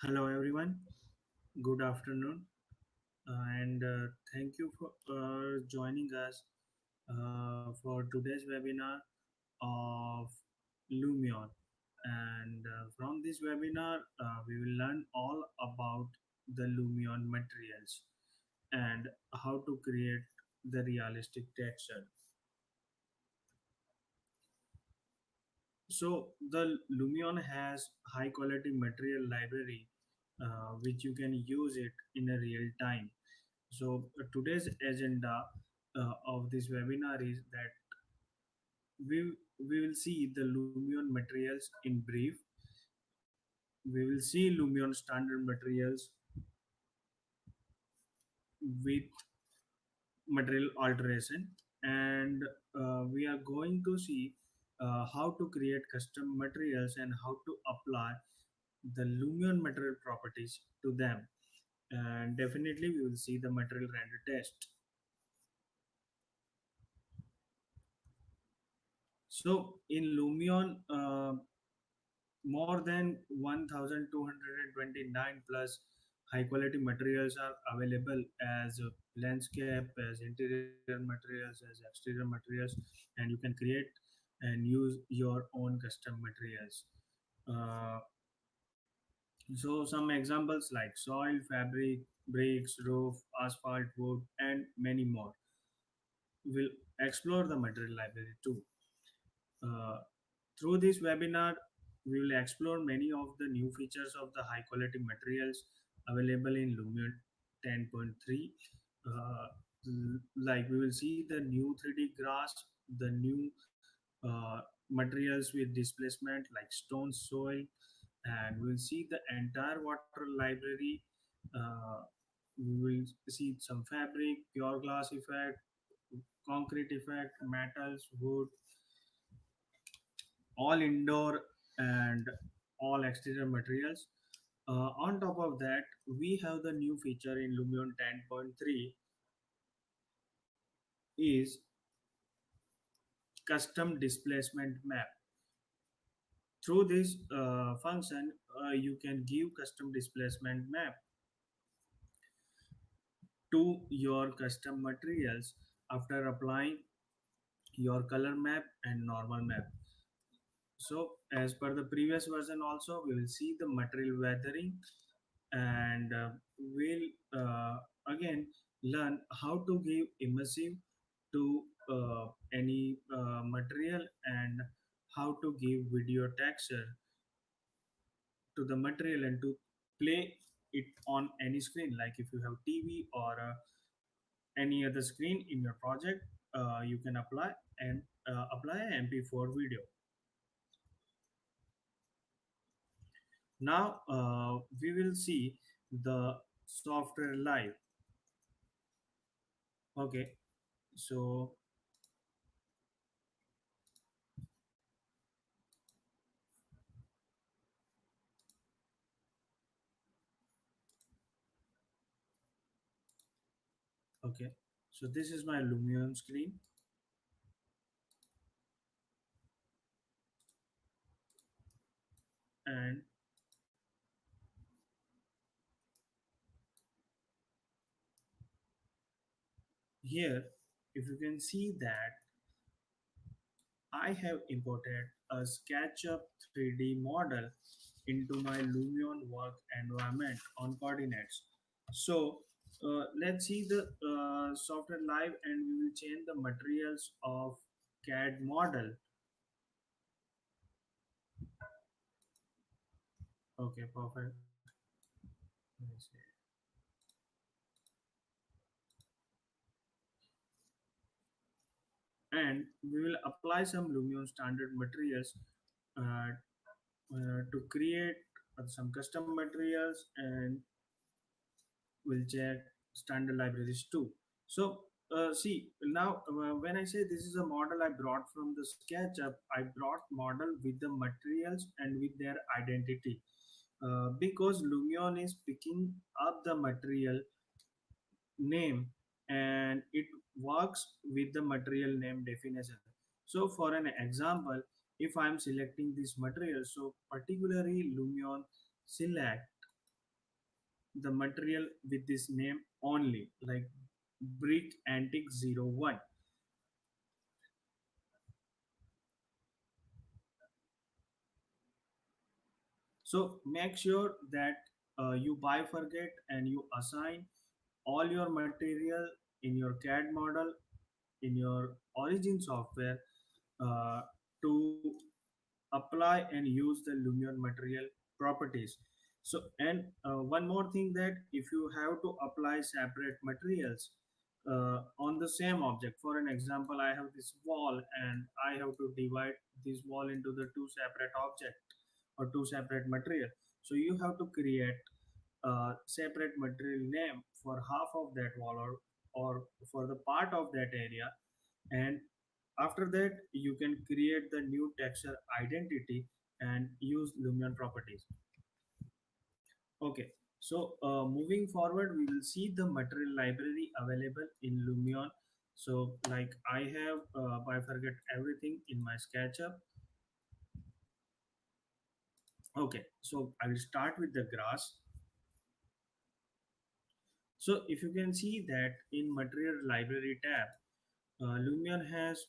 Hello, everyone. Good afternoon, and thank you for joining us for today's webinar of Lumion. And from this webinar, we will learn all about the Lumion materials and how to create the realistic texture. So the Lumion has high quality material library, which you can use it in a real time. So today's agenda of this webinar is that we will see the Lumion materials in brief. We will see Lumion standard materials with material alteration, and we are going to see how to create custom materials and how to apply the Lumion material properties to them. And definitely, we will see the material render test. So in Lumion, more than 1229 plus high quality materials are available as landscape, as interior materials, as exterior materials, and you can create and use your own custom materials. Uh, so some examples like soil, fabric, bricks, roof, asphalt, wood, and many more. We'll explore the material library too. Uh, Through this webinar, we will explore many of the new features of the high quality materials available in Lumion 10.3. Uh, like we will see the new 3D grass, the new materials with displacement like stone, soil, and we'll see the entire water library. Uh, we will see some fabric, pure glass effect, concrete effect, metals, wood, all indoor and all exterior materials. On top of that, we have the new feature in Lumion 10.3 is custom displacement map. Through this function, you can give custom displacement map to your custom materials after applying your color map and normal map. So as per the previous version also, we will see the material weathering, and we'll again learn how to give immersive to any material, and how to give video texture to the material and to play it on any screen, like if you have TV or any other screen in your project. You can apply and apply a mp4 video. Now we will see the software live. Okay, so okay, so this is my Lumion screen, and here, if you can see that I have imported a SketchUp 3D model into my Lumion work environment on coordinates. So let's see the software live, and we will change the materials of CAD model. Okay, perfect. Let me see. And we will apply some Lumion standard materials uh, to create some custom materials, and we'll check standard libraries too. So see now, when I say this is a model I brought from the SketchUp, I brought model with the materials and with their identity, because Lumion is picking up the material name, and it works with the material name definition. So for an example, if I'm selecting this material, so particularly Lumion select, the material with this name only, like brick antique 01. So make sure that you bifurcate and you assign all your material in your CAD model, in your origin software, uh, to apply and use the Lumion material properties. So, and one more thing, that if you have to apply separate materials on the same object, for an example, I have this wall and I have to divide this wall into the two separate object or two separate material. So you have to create a separate material name for half of that wall, or for the part of that area, and after that you can create the new texture identity and use Lumion properties. Okay, so moving forward, we will see the material library available in Lumion. So like I have bifurcate everything in my SketchUp. Okay, so I will start with the grass. So if you can see that in material library tab, Lumion has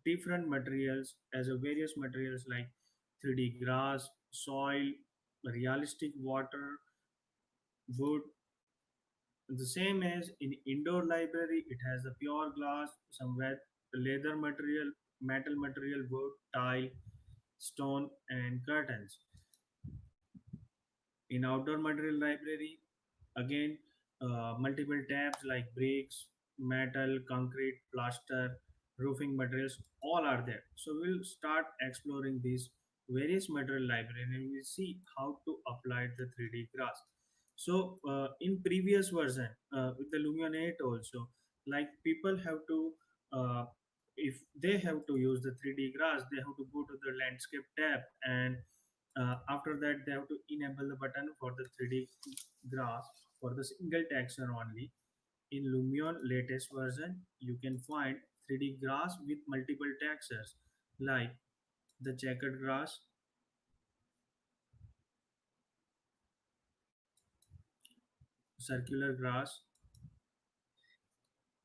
different materials as a various materials like 3D grass, soil, realistic water, wood. The same as in indoor library, it has the pure glass, some leather material, metal material, wood, tile, stone, and curtains. In outdoor material library, again, multiple tabs like bricks, metal, concrete, plaster, roofing materials, all are there. So we'll start exploring these various material library and we'll see how to apply the 3D grass. So in previous version with the Lumion 8 also, like people have to, uh, if they have to use the 3D grass, they have to go to the landscape tab, and after that they have to enable the button for the 3D grass for the single texture only. In Lumion latest version, you can find 3D grass with multiple textures like the checkered grass, circular grass,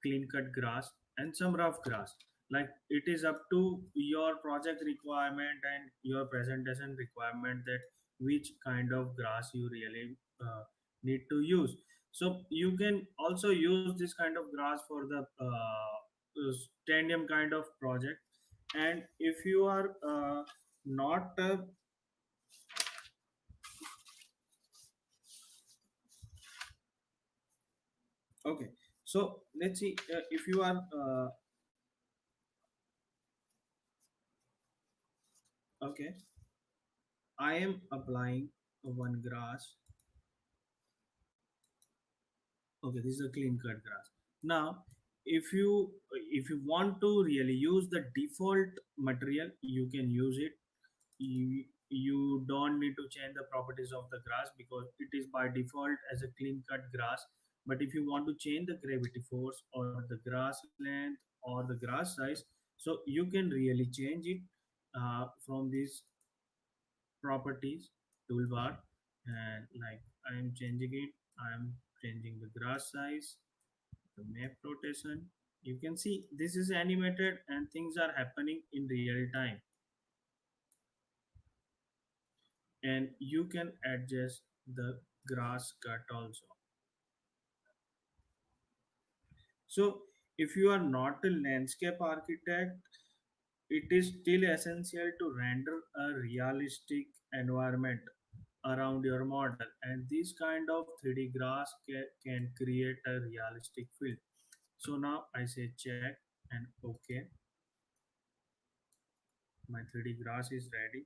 clean cut grass, and some rough grass. Like it is up to your project requirement and your presentation requirement that which kind of grass you really need to use. So you can also use this kind of grass for the stadium kind of project. And if you are not okay, so let's see, if you are okay, I am applying one grass. Okay, this is a clean cut grass. Now, if you want to really use the default material, you can use it. You don't need to change the properties of the grass because it is by default as a clean cut grass. But if you want to change the gravity force or the grass length or the grass size, so you can really change it from these properties toolbar. And like I am changing it, I am changing the grass size, the map rotation. You can see this is animated and things are happening in real time, and you can adjust the grass cut also. So if you are not a landscape architect, it is still essential to render a realistic environment around your model, and this kind of 3D grass can create a realistic feel. So now I say check and okay, my 3D grass is ready.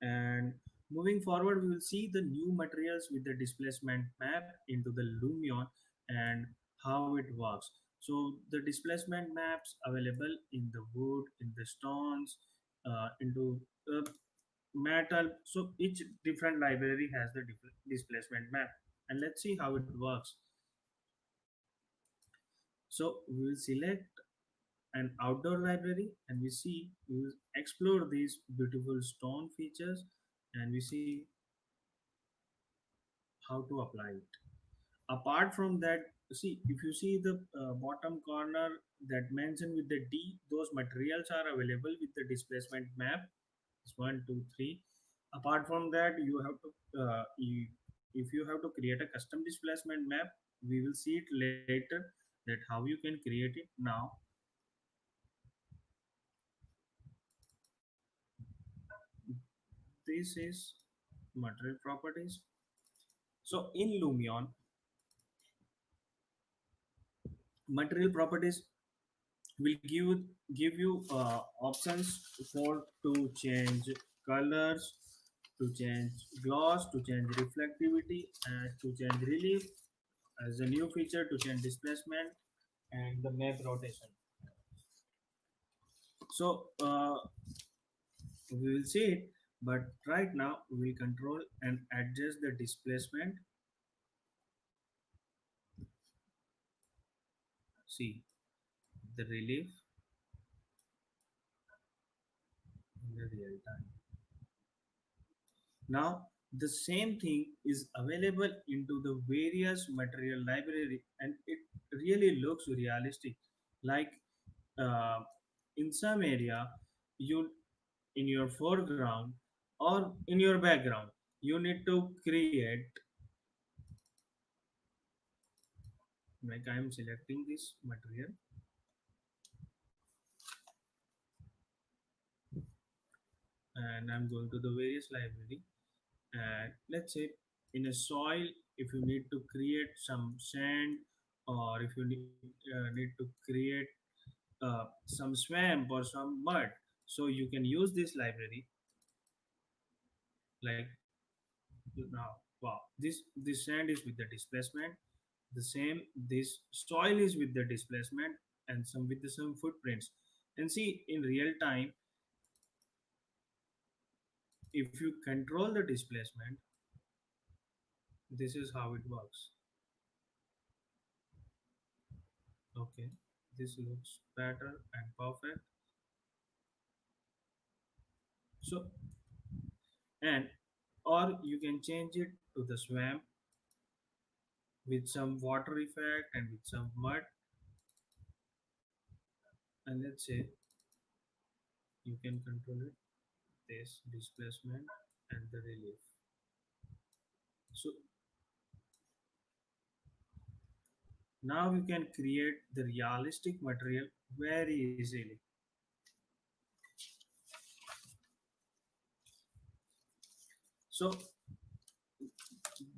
And moving forward, we will see the new materials with the displacement map into the Lumion and how it works. So the displacement maps available in the wood, in the stones, into metal. So each different library has the different displacement map. And let's see how it works. So we will select an outdoor library and we will explore these beautiful stone features, and we see how to apply it. Apart from that, see, if you see the bottom corner that mentioned with the D, those materials are available with the displacement map. It's one, two, three. Apart from that, you have to if you have to create a custom displacement map, we will see it later that how you can create it. Now, this is material properties. So in Lumion, material properties will give you options for to change colors, to change gloss, to change reflectivity, and to change relief as a new feature, to change displacement and the map rotation. So we will see it, but right now we will control and adjust the displacement. See the relief in the real time. Now the same thing is available into the various material library, and it really looks realistic. Like uh, in some area, you in your foreground or in your background, you need to create, like I am selecting this material and I'm going to the various library, and let's say in a soil, if you need to create some sand, or if you need to create some swamp or some mud, so you can use this library. Like now, wow, this sand is with the displacement, the same this soil is with the displacement, and some with the some footprints. And see in real time, if you control the displacement, this is how it works. Okay, this looks better and perfect. So, and or you can change it to the swamp with some water effect and with some mud. And let's say you can control it, this displacement and the relief. So now you can create the realistic material very easily. So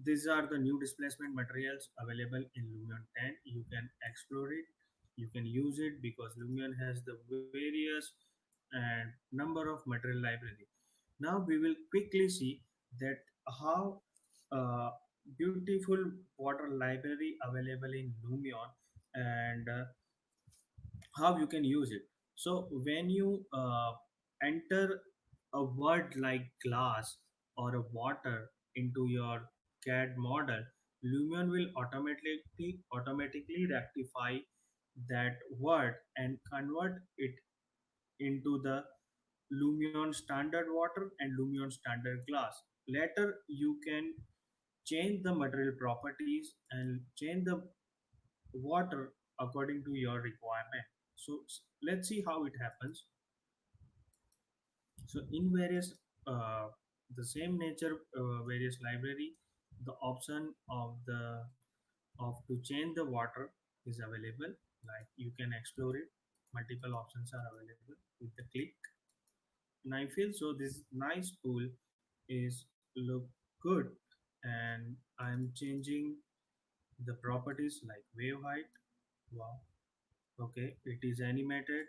these are the new displacement materials available in Lumion 10. You can explore it, you can use it, because Lumion has the various and number of material library. Now we will quickly see that how beautiful water library available in Lumion, and how you can use it. So when you enter a word like glass or a water into your CAD model, Lumion will automatically rectify that word and convert it into the Lumion standard water and Lumion standard glass. Later, you can change the material properties and change the water according to your requirement. So let's see how it happens. So in various the same nature various library, the option of the of to change the water is available. Like you can explore it. Multiple options are available with the click. And I feel so this nice pool is look good, and I'm changing the properties like wave height. Wow. Okay, it is animated.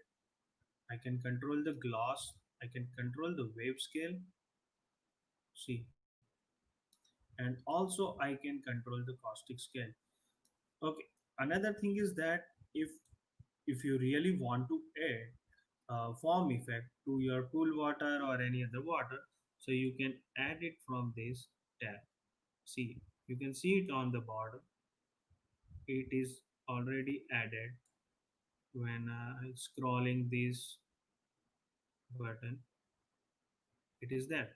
I can control the gloss. I can control the wave scale. See, and also I can control the caustic scale. Okay. Another thing is that if you really want to add foam effect to your pool water or any other water, so you can add it from this tab. See, you can see it on the border. It is already added. When scrolling this button, it is there.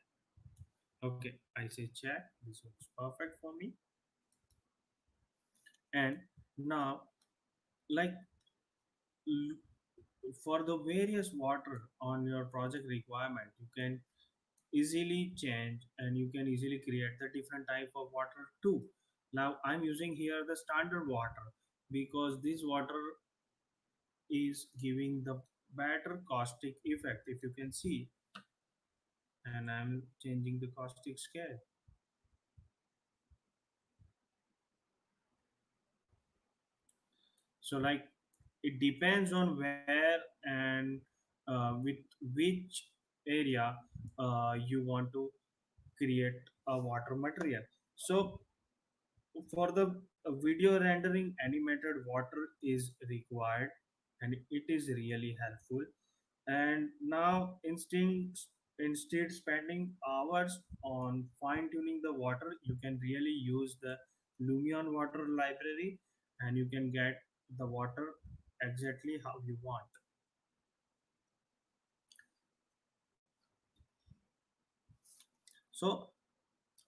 Okay, I say check. This looks perfect for me. And now, like for the various water on your project requirement, you can easily change and you can easily create the different type of water too. Now I'm using here the standard water because this water is giving the better caustic effect, if you can see. And I'm changing the caustic scale. So like it depends on where and with which area you want to create a water material. So for the video rendering, animated water is required and it is really helpful. And now instead spending hours on fine tuning the water, you can really use the Lumion water library and you can get the water exactly how you want. So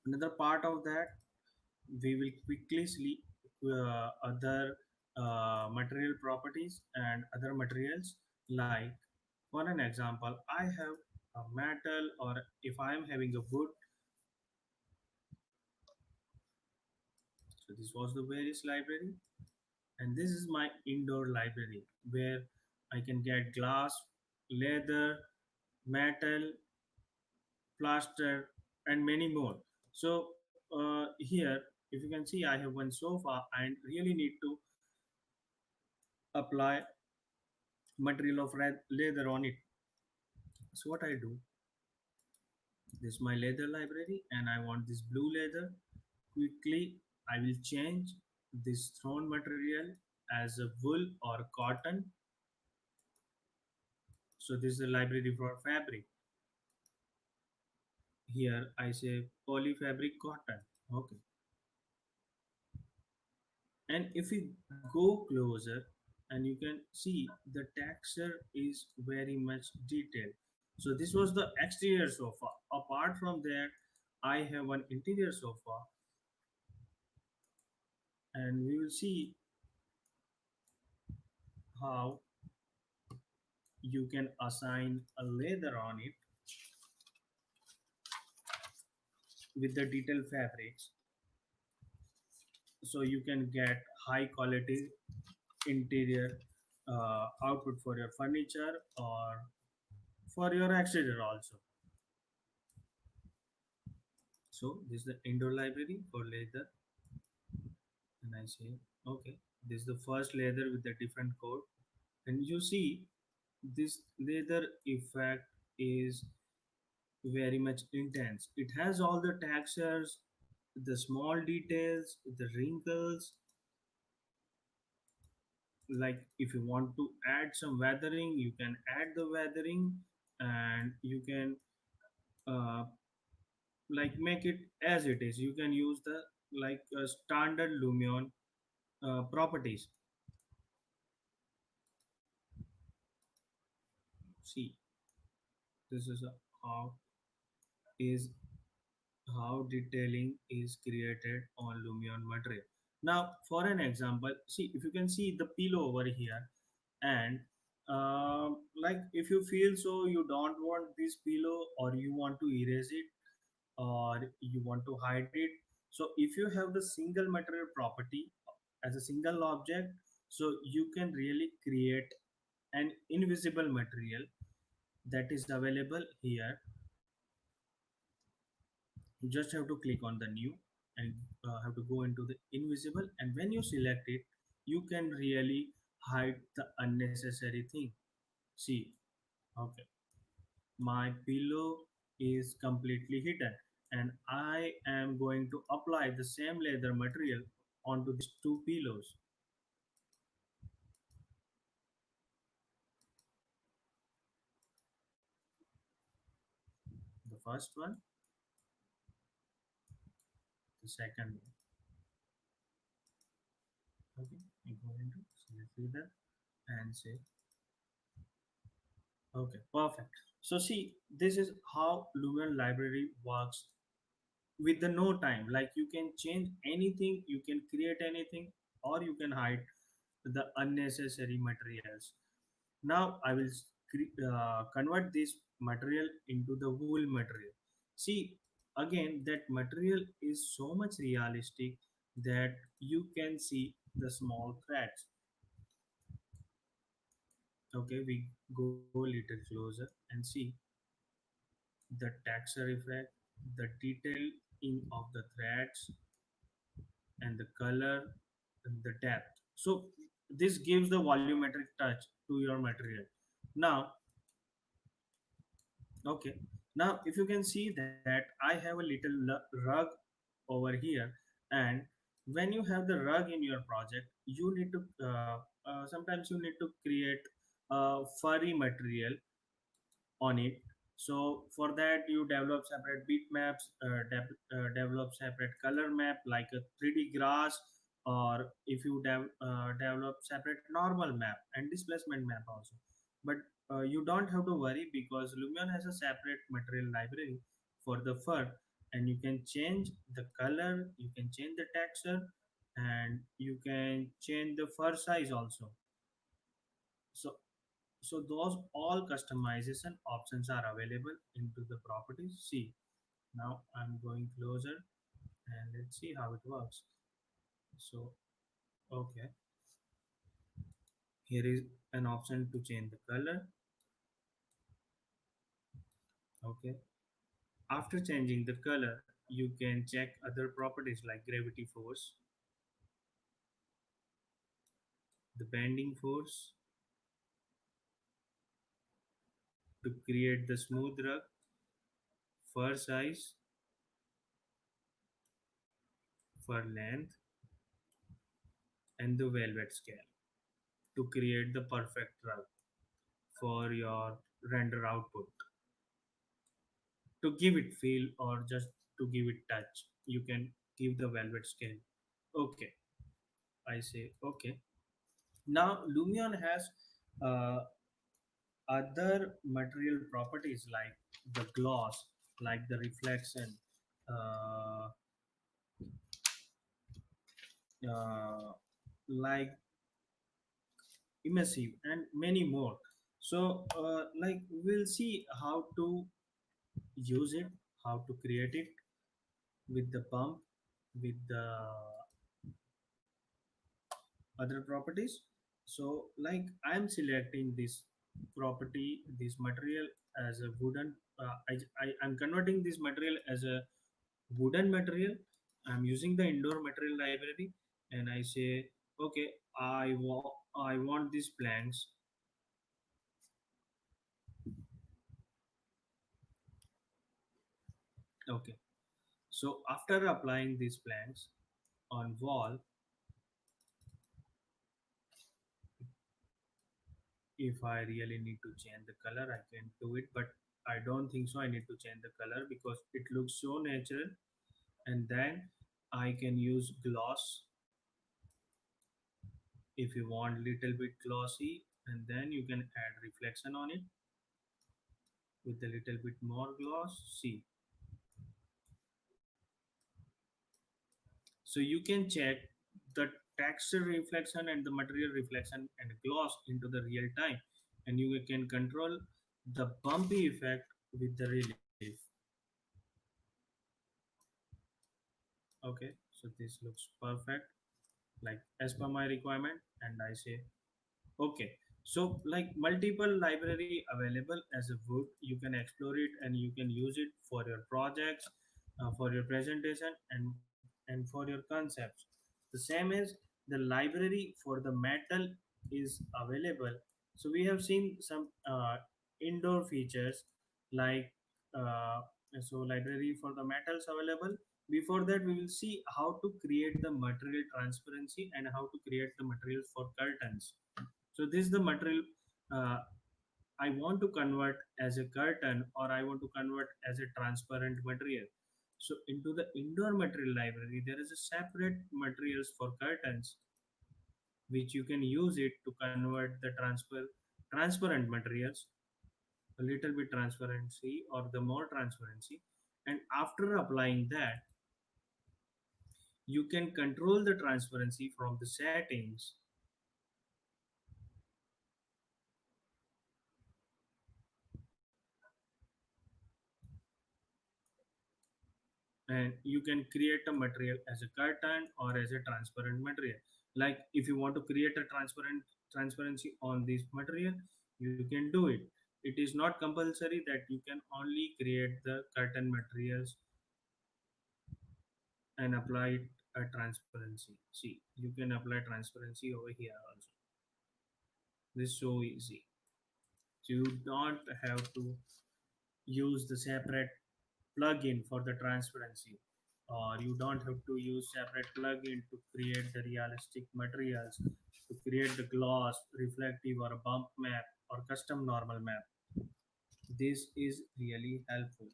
another part of that, we will quickly see other material properties and other materials. Like for an example, I have a metal, or if I am having a wood. So this was the various library, and this is my indoor library where I can get glass, leather, metal, plaster, and many more. So here, if you can see, I have one sofa and really need to apply material of leather on it. So what I do, this is my leather library and I want this blue leather. Quickly I will change this thrown material as a wool or cotton. So this is a library for fabric. Here I say polyfabric cotton. Okay. And if we go closer, and you can see the texture is very much detailed. So this was the exterior sofa. Apart from that, I have an interior sofa, and we will see how you can assign a leather on it with the detailed fabrics, so you can get high quality interior output for your furniture or for your exterior also. So this is the indoor library for leather, and I say okay, this is the first leather with the different code. And you see this leather effect is very much intense. It has all the textures, the small details, the wrinkles. Like if you want to add some weathering, you can add the weathering, and you can uh, like make it as it is. You can use the like standard Lumion properties. See, this is how is how detailing is created on Lumion material. Now, for an example, see if you can see the pillow over here, and like if you feel so you don't want this pillow, or you want to erase it, or you want to hide it. So if you have the single material property as a single object, so you can really create an invisible material that is available here. You just have to click on the new and have to go into the invisible, and when you select it, you can really hide the unnecessary thing. See, okay, my pillow is completely hidden, and I am going to apply the same leather material onto these two pillows. The first one, the second one. Okay, I go into select leather and say okay, perfect. So see, this is how Lumen library works with the no time. Like you can change anything, you can create anything or you can hide the unnecessary materials. Now I will convert this material into the wool material. See, again, that material is so much realistic that you can see the small threads. Okay, we go a little closer and see the texture effect, the detail in of the threads, and the color and the depth. So this gives the volumetric touch to your material. Now, okay, now if you can see that I have a little rug over here, and when you have the rug in your project, you need to sometimes you need to create a furry material on it. So for that you develop separate bitmaps, develop separate color map like a 3D grass, or if you develop separate normal map and displacement map also. But you don't have to worry because Lumion has a separate material library for the fur, and you can change the color, you can change the texture, and you can change the fur size also. So so those all customization options are available into the properties. See, now I'm going closer and let's see how it works. So, okay, here is an option to change the color. Okay, after changing the color, you can check other properties like gravity force, the bending force to create the smooth rug, fur size, fur length, and the velvet scale to create the perfect rug for your render output. To give it feel or just to give it touch, you can give the velvet scale. Okay, I say okay. Now Lumion has uh, other material properties like the gloss, like the reflection, uh, uh, like immersive and many more. So like we'll see how to use it, how to create it with the pump, with the other properties. So like I'm selecting this property, this material as a wooden, I'm converting this material as a wooden material. I'm using the indoor material library, and I say okay, I want these planks. Okay, so after applying these planks on wall, if I really need to change the color, I can do it, but I don't think so I need to change the color because it looks so natural. And then I can use gloss if you want little bit glossy, and then you can add reflection on it with a little bit more gloss. See, so you can check the texture reflection and the material reflection and gloss into the real time, and you can control the bumpy effect with the relief. Okay, so this looks perfect, like as per my requirement, and I say okay. So like multiple library available as a wood, you can explore it and you can use it for your projects, for your presentation, and for your concepts. The same as the library for the metal is available. So we have seen some indoor features like uh, so library for the metals available. Before that, we will see how to create the material transparency and how to create the materials for curtains. So this is the material uh, I want to convert as a curtain, or I want to convert as a transparent material. So into the indoor material library, there is a separate materials for curtains, which you can use it to convert the transparent materials, a little bit transparency or the more transparency. And after applying that, You can control the transparency from the settings, and you can create a material as a curtain or as a transparent material. Like if you want to create a transparency on this material, you can do it. It is not compulsory that you can only create the curtain materials and apply it a transparency. See, you can apply transparency over here also. This is so easy. So you don't have to use the separate plugin for the transparency, or you don't have to use separate plugin to create the realistic materials, to create the gloss, reflective, or a bump map, or custom normal map. This is really helpful.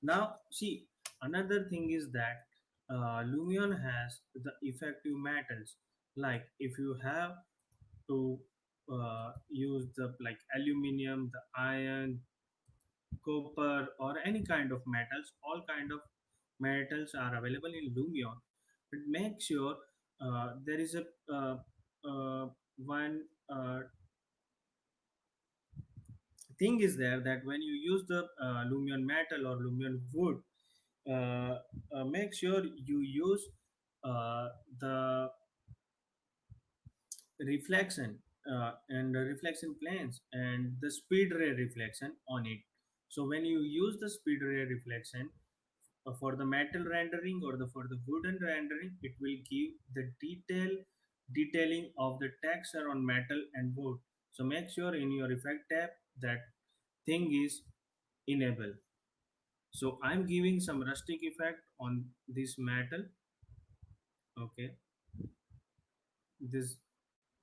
Now see, another thing is that Lumion has the effective metals. Like if you have to use the like aluminum, the iron, copper, or any kind of metals, all kind of metals are available in Lumion. But make sure there is a one thing is there, that when you use the Lumion metal or Lumion wood, make sure you use uh, the reflection and the reflection planes and the speed ray reflection on it. So when you use the speed ray reflection for the metal rendering or for the wooden rendering, it will give the detailing of the texture on metal and wood. So make sure in your effect tab that thing is enabled. So I'm giving some rustic effect on this metal. Okay, this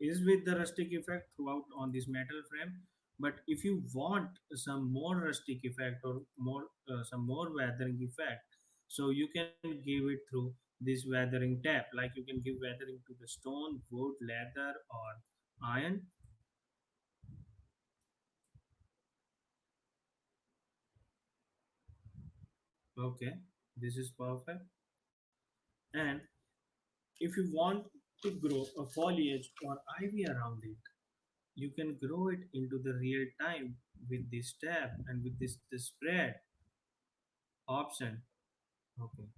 is with the rustic effect throughout on this metal frame. But if you want some more rustic effect or more some more weathering effect, so you can give it through this weathering tab. Like you can give weathering to the stone, wood, leather, or iron. Okay, this is perfect. And if you want to grow a foliage or ivy around it, you can grow it into the real time with this tab and with this spread option. Okay,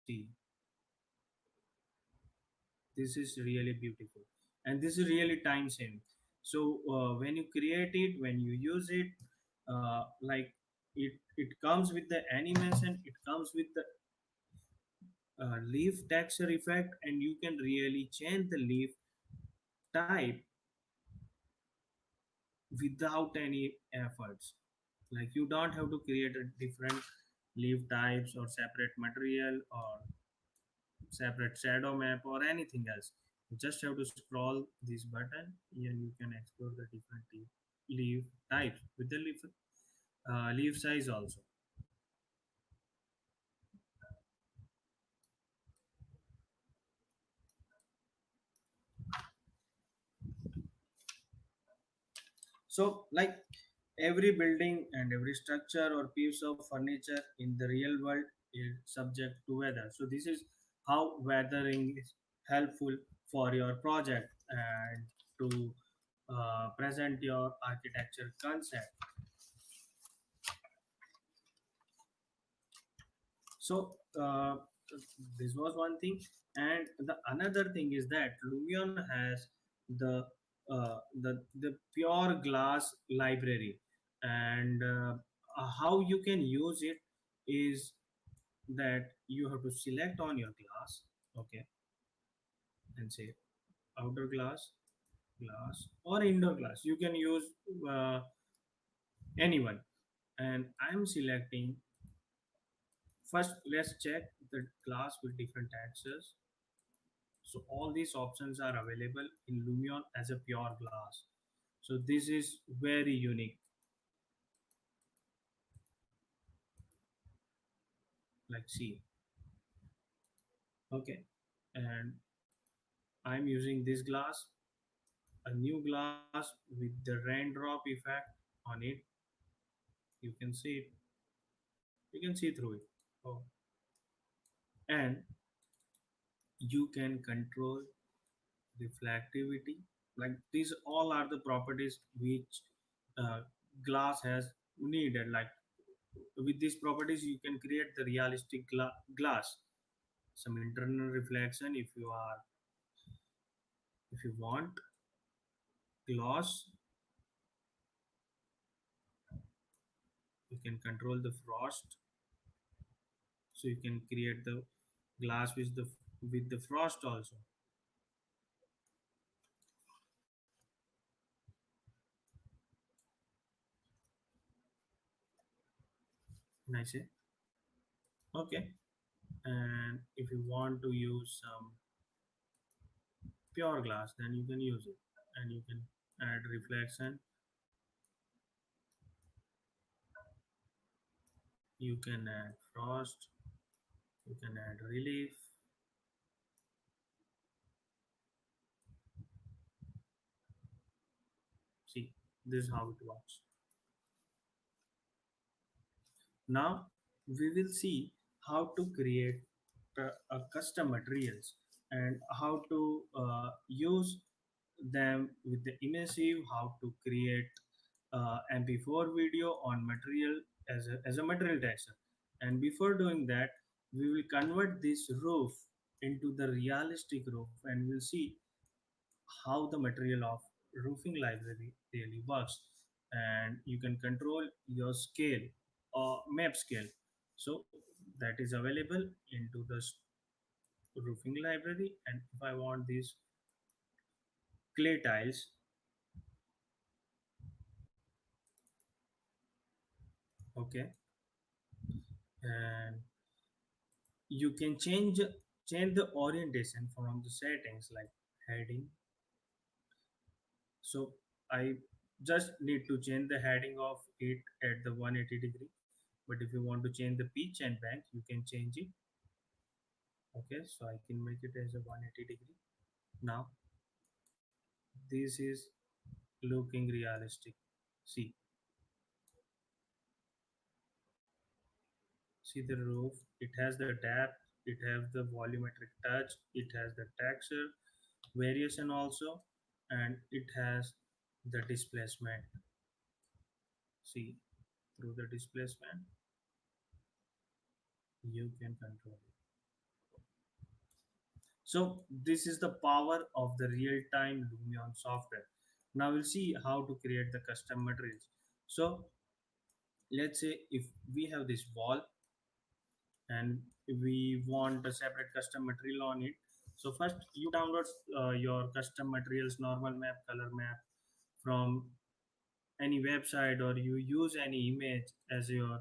see, this is really beautiful, and this is really time saving. So when you create it, when you use it, like it comes with the animation, it comes with the leaf texture effect, and you can really change the leaf type without any efforts. Like you don't have to create a different leaf types or separate material or separate shadow map or anything else. You just have to scroll this button and you can explore the different leaf types with the leaf size also. So like every building and every structure or piece of furniture in the real world is subject to weather. So this is how weathering is helpful for your project and to present your architecture concept. So this was one thing, and the another thing is that Lumion has the the pure glass library, and how you can use it is that you have to select on your glass, okay, and say outer glass, glass, or indoor glass. You can use uh, anyone, and I'm selecting. First, let's check the glass with different textures. So all these options are available in Lumion as a pure glass. So this is very unique. Like see, okay, and I'm using this glass, a new glass with the raindrop effect on it. You can see it. You can see through it. Oh, And you can control reflectivity. Like these all are the properties which uh, glass has needed. Like with these properties you can create the realistic glass, some internal reflection. If you want gloss, you can control the frost, so you can create the glass with the frost also. And I say okay. And if you want to use some pure glass, then you can use it, and you can add reflection, you can add frost, you can add relief. See, this is how it works. Now we will see how to create custom materials and how to use them with the immersive, how to create MP4 video on material as a material texture. And before doing that, we will convert this roof into the realistic roof, and we'll see how the material of roofing library really works. And you can control your scale or map scale, so that is available into the roofing library. And if I want these clay tiles, okay, and you can change the orientation from the settings like heading. So I just need to change the heading of it at the 180 degree. But if you want to change the pitch and bank, you can change it. Okay, so I can make it as a 180 degree. Now this is looking realistic. See the roof, it has the depth, it has the volumetric touch, it has the texture variation also, and it has the displacement. See, through the displacement you can control it. So this is the power of the real-time Lumion software. Now we'll see how to create the custom materials. So let's say if we have this wall and we want a separate custom material on it. So first you download your custom materials, normal map, color map from any website, or you use any image as your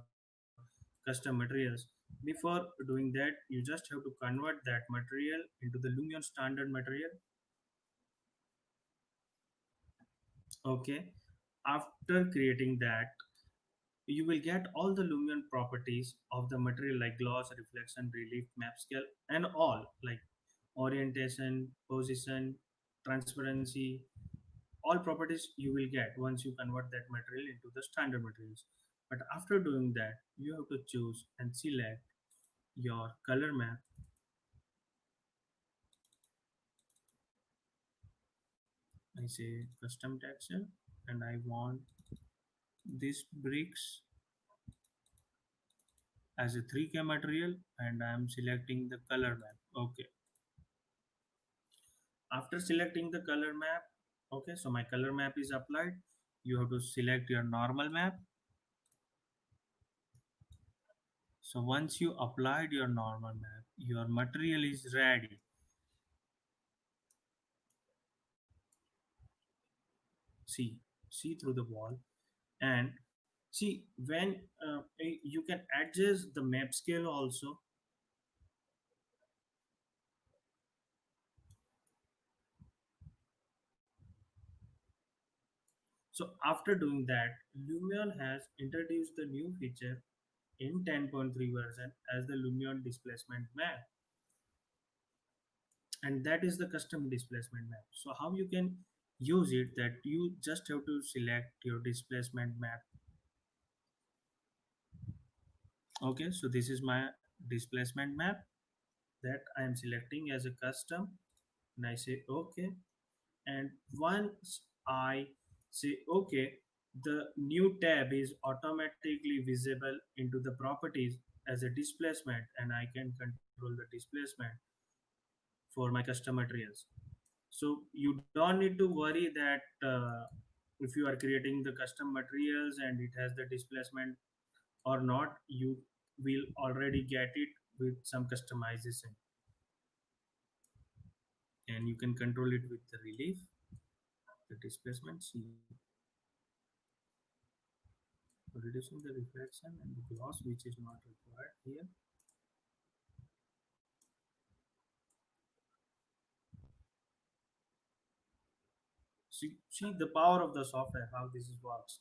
custom materials. Before doing that, you just have to convert that material into the Lumion standard material. Okay, after creating that, you will get all the Lumion properties of the material like gloss, reflection, relief, map scale, and all like orientation, position, transparency, all properties you will get once you convert that material into the standard materials. But after doing that, you have to choose and select your color map. I say custom texture, and I want this bricks as a 3K material, and I am selecting the color map. Okay, after selecting the color map, okay, so my color map is applied. You have to select your normal map. So once you applied your normal map, your material is ready. See through the wall, and see when you can adjust the map scale also. So after doing that, Lumion has introduced the new feature in 10.3 version as the Lumion displacement map, and that is the custom displacement map. So how you can use it, that you just have to select your displacement map. Okay, so this is my displacement map, that I am selecting as a custom, and I say okay. And once I say okay, the new tab is automatically visible into the properties as a displacement, and I can control the displacement for my custom materials. So you don't need to worry that if you are creating the custom materials and it has the displacement or not, you will already get it with some customization, and you can control it with the relief, the displacement. See, reducing the reflection and the gloss, which is not required here. See the power of the software, how this works.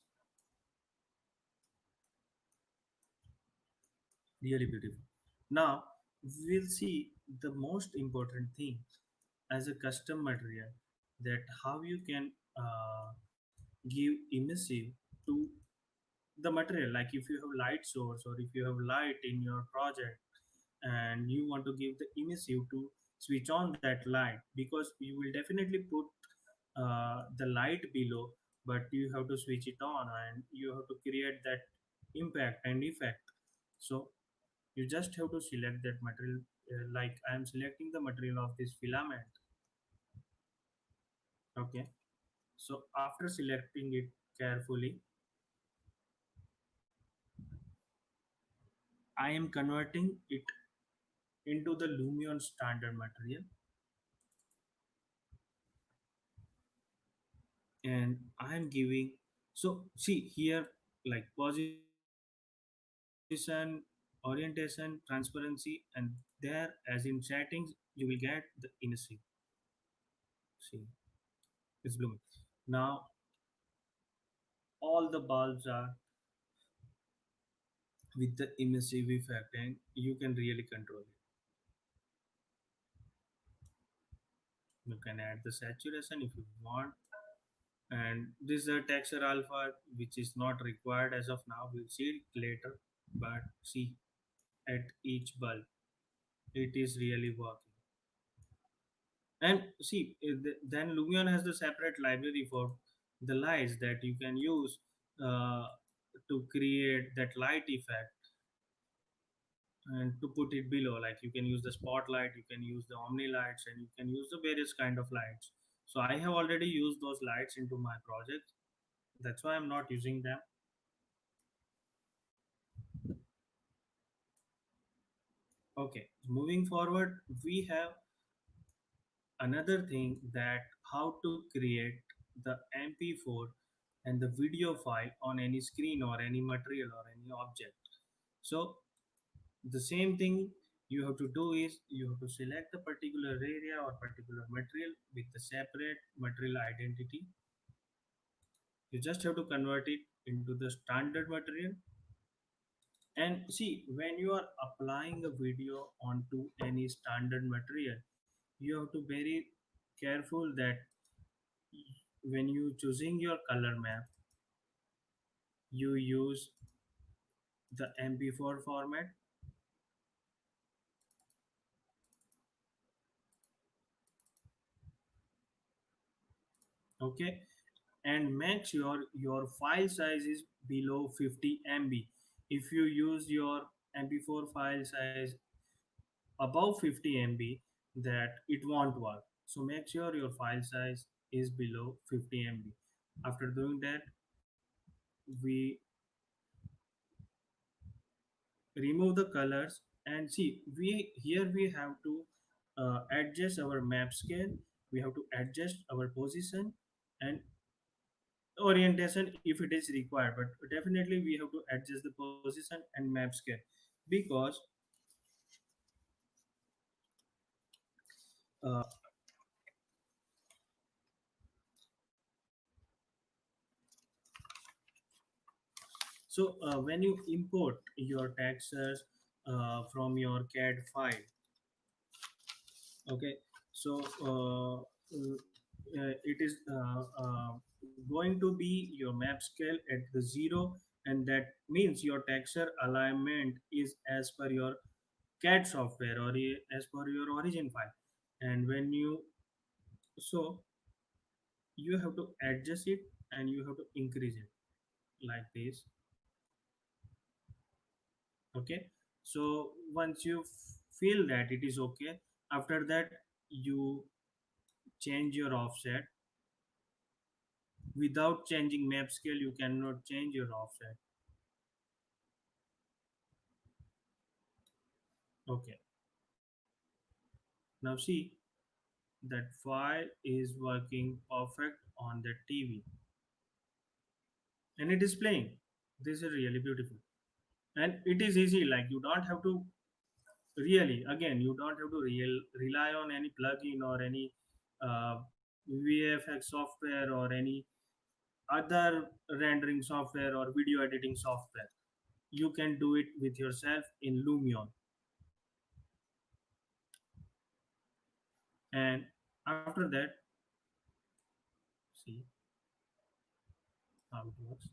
Really beautiful. Now we'll see the most important thing as a custom material, that how you can give emissive to the material. Like if you have light source or if you have light in your project and you want to give the emissive to switch on that light, because you will definitely put the light below, but you have to switch it on and you have to create that impact and effect. So you just have to select that material, like I am selecting the material of this filament. Okay, so after selecting it carefully, I am converting it into the Lumion standard material, and I am giving, so see here, like position, orientation, transparency, and there as in settings you will get the emissive. See, it's blooming. Now all the bulbs are with the emissive effect, and you can really control it. You can add the saturation if you want, and this is a texture alpha which is not required as of now, we'll see it later. But see, at each bulb it is really working. And see, then Lumion has the separate library for the lights that you can use uh, to create that light effect and to put it below. Like you can use the spotlight, you can use the omni lights, and you can use the various kind of lights. So I have already used those lights into my project, that's why I'm not using them. Okay, moving forward, we have another thing, that how to create the mp4 and the video file on any screen or any material or any object. So the same thing you have to do is you have to select a particular area or particular material with the separate material identity. You just have to convert it into the standard material. And see, when you are applying a video onto any standard material, you have to very careful that when you choosing your color map, you use the mp4 format. Okay, and make sure your file size is below 50 MB. If you use your mp4 file size above 50 MB, that it won't work. So make sure your file size is below 50 MB. After doing that, we remove the colors, and see, we here we have to adjust our map scale, we have to adjust our position and orientation if it is required, but definitely we have to adjust the position and map scale, because uh, so when you import your textures from your CAD file. Okay, so it is going to be your map scale at the 0, and that means your texture alignment is as per your CAD software or as per your origin file. And when you, so you have to adjust it and you have to increase it like this. Okay, so once you feel that it is okay, after that you change your offset. Without changing map scale you cannot change your offset. Okay, now see that file is working perfect on the TV and it is playing. This is really beautiful and it is easy, like you don't have to, really, again, you don't have to rely on any plugin or any uh, VFX software or any other rendering software or video editing software. You can do it with yourself in Lumion. And after that, see how it works.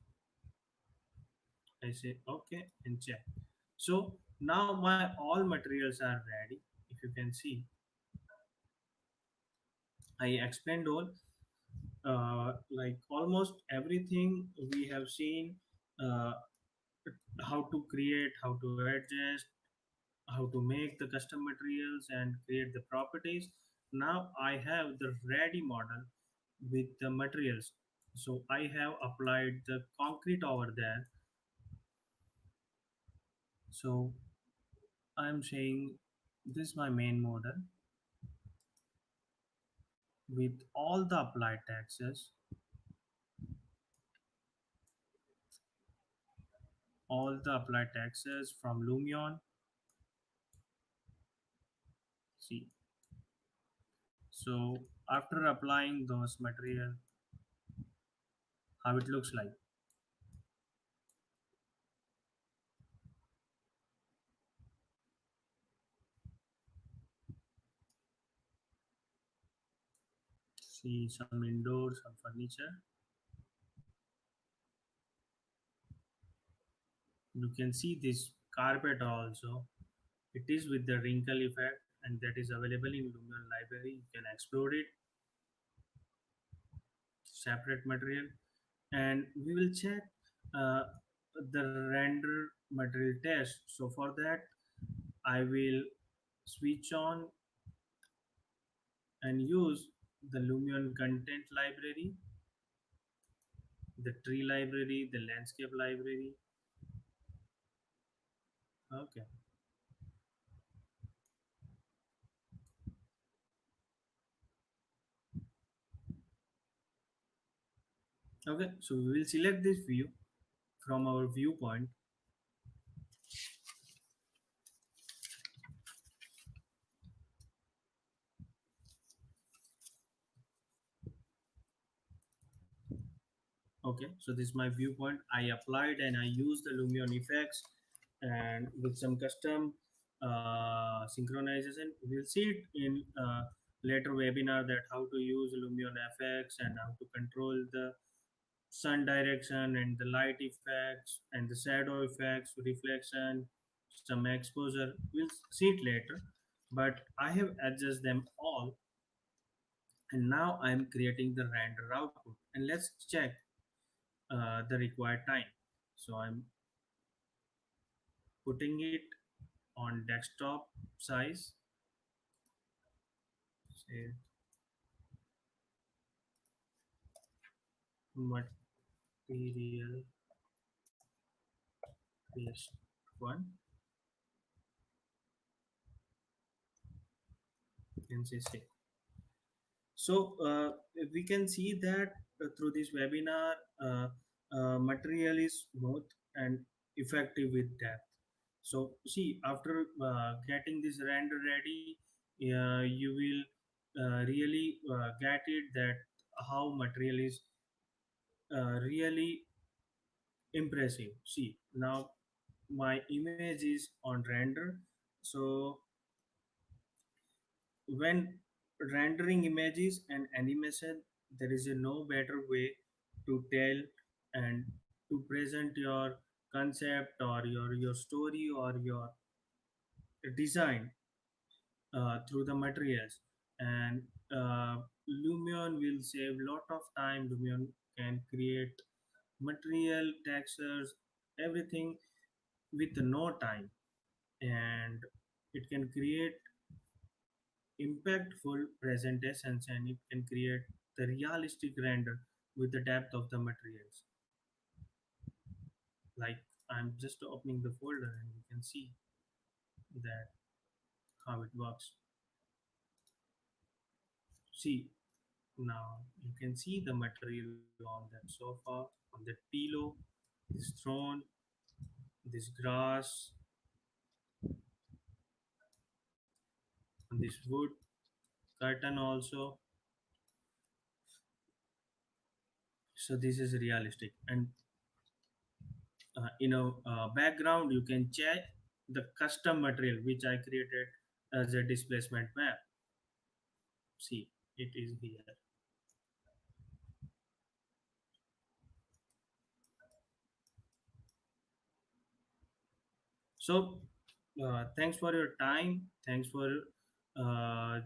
I say okay and check. So now my all materials are ready. If you can see, I explained all, like almost everything we have seen, uh, how to create, how to adjust, how to make the custom materials and create the properties. Now I have the ready model with the materials. So I have applied the concrete over there. So I'm saying this is my main model with all the applied taxes, all the applied taxes from Lumion. See, so after applying those material, how it looks like. See some indoor, some furniture. You can see this carpet also. It is with the wrinkle effect and that is available in Lumion library. You can explore it, separate material, and we will check uh, the render material test. So for that, I will switch on and use the Lumion content library, the tree library, the landscape library. Okay. Okay, so we will select this view from our viewpoint. Okay, so this is my viewpoint. I applied and I used the Lumion effects and with some custom synchronization. We'll see it in later webinar that how to use Lumion FX and how to control the sun direction and the light effects and the shadow effects, reflection, some exposure. We'll see it later, but I have adjusted them all and now I'm creating the render output and let's check the required time. So I'm putting it on desktop size, say material list one, and say save. So we can see that through this webinar, material is smooth and effective with depth. So see, after getting this render ready, you will really get it that how material is really impressive. See, now my image is on render. So when rendering images and animation, there is a no better way to tell and to present your concept or your story or your design through the materials. And Lumion will save lot of time. Lumion can create material, textures, everything with no time, and it can create impactful presentations, and it can create the realistic render with the depth of the materials. Like, I'm just opening the folder and you can see that how it works. See, now you can see the material on that sofa, on that pillow, this throne, this grass, on this wood curtain also. So this is realistic. And background, you can check the custom material which I created as a displacement map. See, it is here. So thanks for your time. Thanks for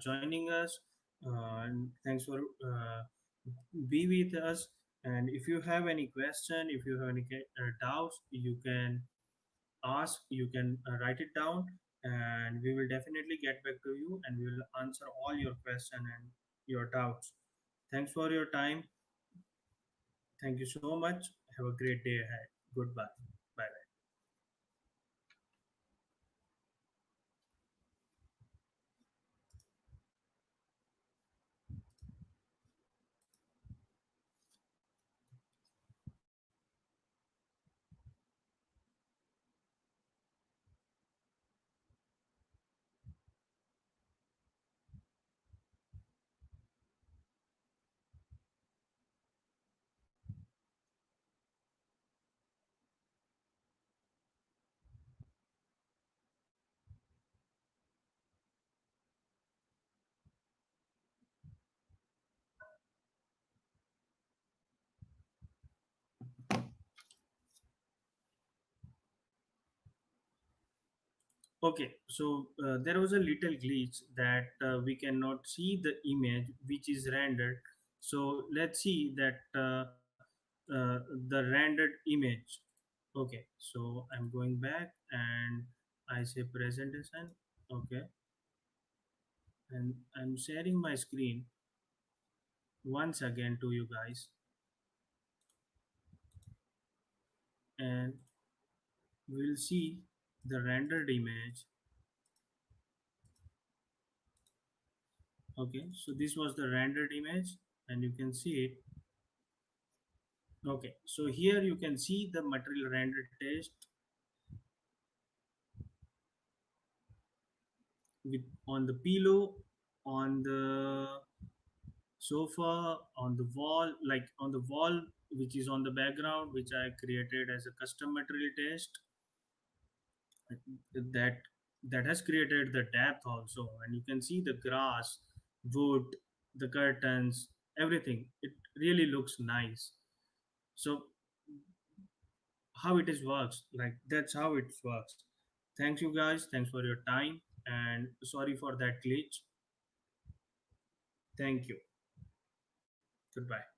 joining us. And thanks for be with us. And if you have any question, if you have any doubts, you can ask. You can write it down, and we will definitely get back to you, and we will answer all your question and your doubts. Thanks for your time. Thank you so much. Have a great day ahead. Goodbye. Bye. Okay, so there was a little glitch that we cannot see the image which is rendered. So let's see that the rendered image. Okay, so I'm going back and I say presentation. Okay, and I'm sharing my screen once again to you guys, and we'll see the rendered image. Okay, so this was the rendered image, and you can see it. Okay, so here you can see the material rendered test with on the pillow, on the sofa, on the wall, like on the wall which is on the background, which I created as a custom material test, that that has created the depth also, and you can see the grass, wood, the curtains, everything. It really looks nice. So how it is works, like that's how it works. Thanks you guys, thanks for your time, and sorry for that glitch. Thank you. Goodbye.